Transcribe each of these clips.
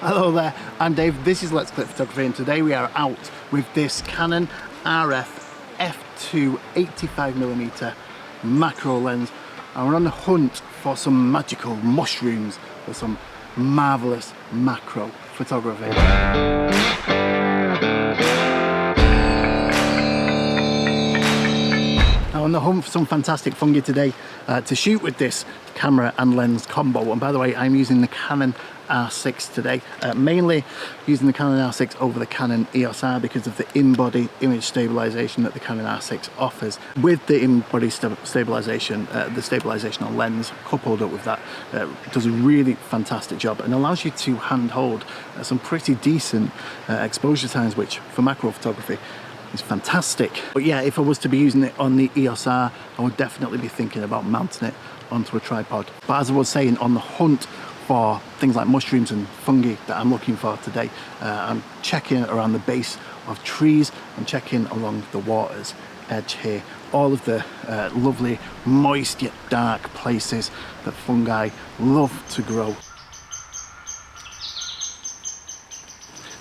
Hello there, I'm Dave, this is Let's Clip Photography, and today we are out with this Canon RF f2 85mm macro lens, and we're on the hunt for some magical mushrooms for some marvellous macro photography. Now on the hunt for some fantastic fungi today to shoot with this camera and lens combo. And by the way, I'm using the Canon R6 today, mainly using the Canon R6 over the Canon EOS R because of the in-body image stabilization that the Canon R6 offers. With the in-body stabilization, the stabilization on lens coupled up with that does a really fantastic job and allows you to handhold some pretty decent exposure times, which for macro photography is fantastic. But yeah, if I was to be using it on the EOS R, I would definitely be thinking about mounting it onto a tripod. But as I was saying, on the hunt for things like mushrooms and fungi that I'm looking for today, I'm checking around the base of trees and checking along the water's edge here. All of the lovely, moist yet dark places that fungi love to grow.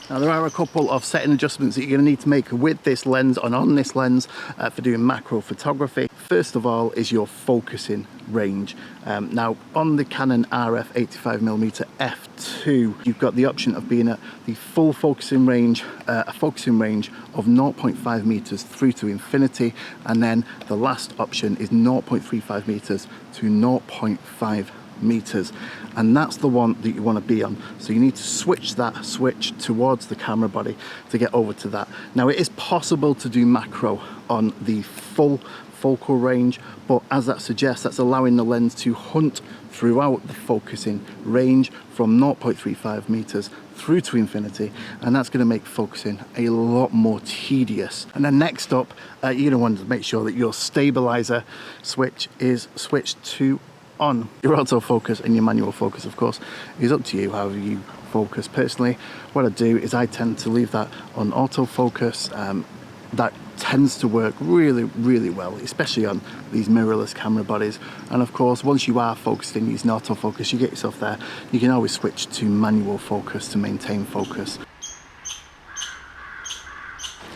Now there are a couple of setting adjustments that you're going to need to make with this lens and on this lens for doing macro photography. First of all is your focusing range. Now on the Canon RF 85mm f2, you've got the option of being at the full focusing range, a focusing range of 0.5 meters through to infinity, and then the last option is 0.35 meters to 0.5 meters, and that's the one that you want to be on. So you need to switch that switch towards the camera body to get over to that. Now it is possible to do macro on the full focal range, but as that suggests, that's allowing the lens to hunt throughout the focusing range from 0.35 meters through to infinity, and that's going to make focusing a lot more tedious. And then next up, you're going to want to make sure that your stabilizer switch is switched to on. Your autofocus and your manual focus, of course, is up to you however you focus. Personally, what I do is I tend to leave that on autofocus. That tends to work really well, especially on these mirrorless camera bodies. And of course, once you are focusing using autofocus, you get yourself there, you can always switch to manual focus to maintain focus.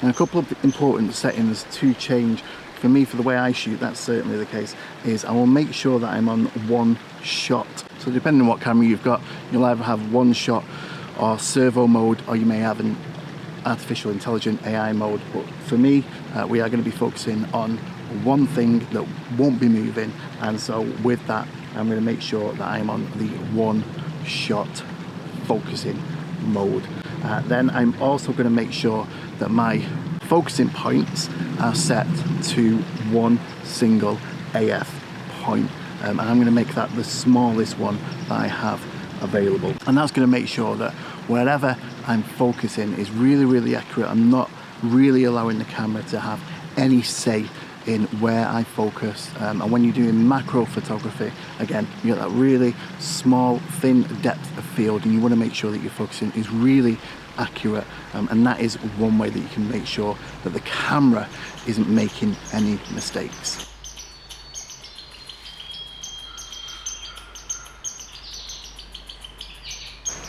And a couple of important settings to change for me, for the way I shoot, that's certainly the case, is I will make sure that I'm on one shot. So depending on what camera you've got, you'll either have one shot or servo mode, or you may have an artificial intelligent AI mode. But for me, we are going to be focusing on one thing that won't be moving, and so with that, I'm going to make sure that I'm on the one shot focusing mode. Then I'm also going to make sure that my focusing points are set to one single AF point, and I'm going to make that the smallest one that I have available, and that's going to make sure that wherever I'm focusing is really accurate. I'm not really allowing the camera to have any say in where I focus. And when you're doing macro photography, again, you get that really small, thin depth of field, and you want to make sure that your focusing is really accurate, and that is one way that you can make sure that the camera isn't making any mistakes.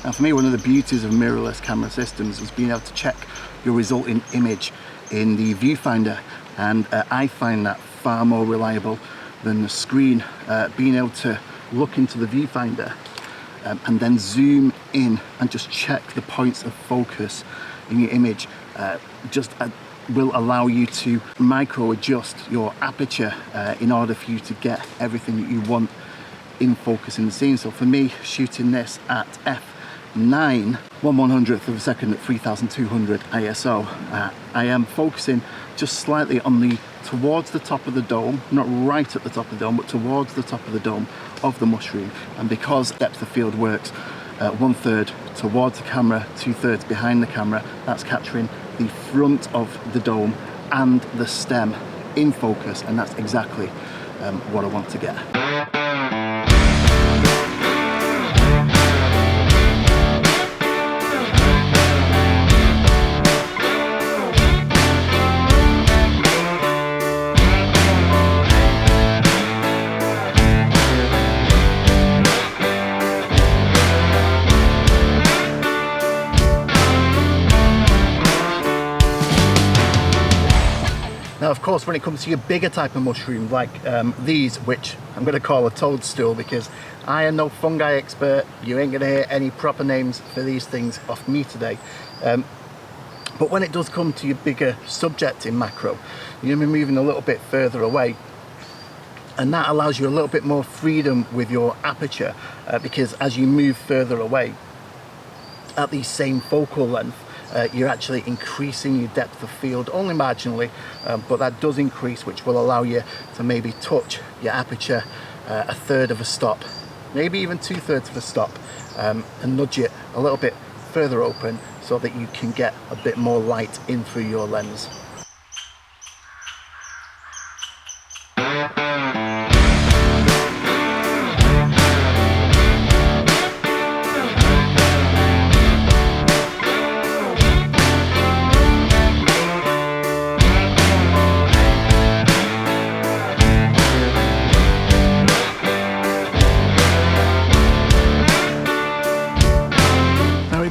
Now for me, one of the beauties of mirrorless camera systems is being able to check your resulting image in the viewfinder, and I find that far more reliable than the screen. Being able to look into the viewfinder and then zoom in and just check the points of focus in your image will allow you to micro adjust your aperture in order for you to get everything that you want in focus in the scene. So for me, shooting this at f9, 1/100th of a second at 3200 ISO, I am focusing just slightly on towards the top of the dome, not right at the top of the dome, but towards the top of the dome of the mushroom. And because depth of field works 1/3 towards the camera, 2/3 behind the camera, that's capturing the front of the dome and the stem in focus, and that's exactly what I want to get. Of course, when it comes to your bigger type of mushroom, like these, which I'm going to call a toadstool because I am no fungi expert, you ain't going to hear any proper names for these things off me today. But when it does come to your bigger subject in macro, you're going to be moving a little bit further away, and that allows you a little bit more freedom with your aperture because as you move further away at the same focal length, you're actually increasing your depth of field only marginally, but that does increase, which will allow you to maybe touch your aperture a third of a stop, maybe even 2/3 of a stop, and nudge it a little bit further open so that you can get a bit more light in through your lens.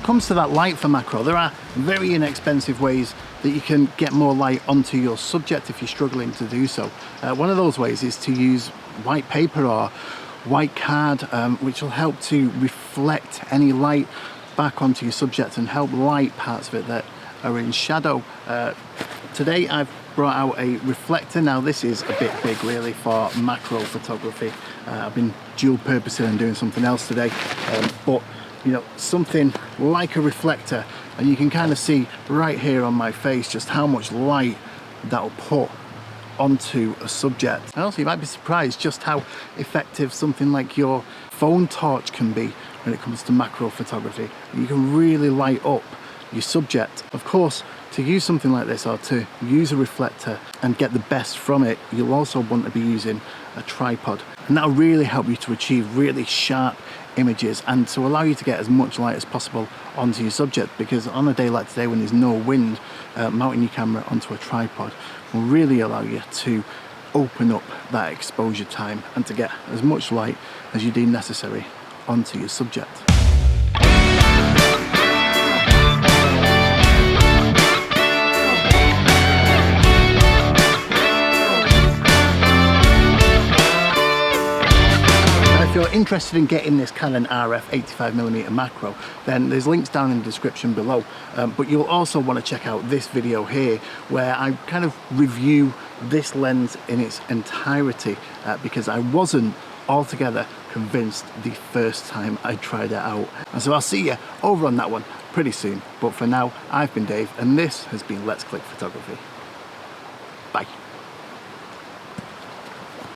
Comes to that light for macro, there are very inexpensive ways that you can get more light onto your subject if you're struggling to do so. One of those ways is to use white paper or white card, which will help to reflect any light back onto your subject and help light parts of it that are in shadow. Today I've brought out a reflector. Now this is a bit big really for macro photography. I've been dual purposing and doing something else today, but you know, something like a reflector, and you can kind of see right here on my face just how much light that'll put onto a subject. And also you might be surprised just how effective something like your phone torch can be when it comes to macro photography. You can really light up your subject. Of course, to use something like this or to use a reflector and get the best from it, you'll also want to be using a tripod, and that'll really help you to achieve really sharp images and to allow you to get as much light as possible onto your subject, because on a day like today when there's no wind, mounting your camera onto a tripod will really allow you to open up that exposure time and to get as much light as you deem necessary onto your subject. If you're interested in getting this Canon RF 85mm macro, then there's links down in the description below, but you'll also want to check out this video here where I kind of review this lens in its entirety, because I wasn't altogether convinced the first time I tried it out. And so I'll see you over on that one pretty soon, but for now I've been Dave and this has been Let's Click Photography. Bye.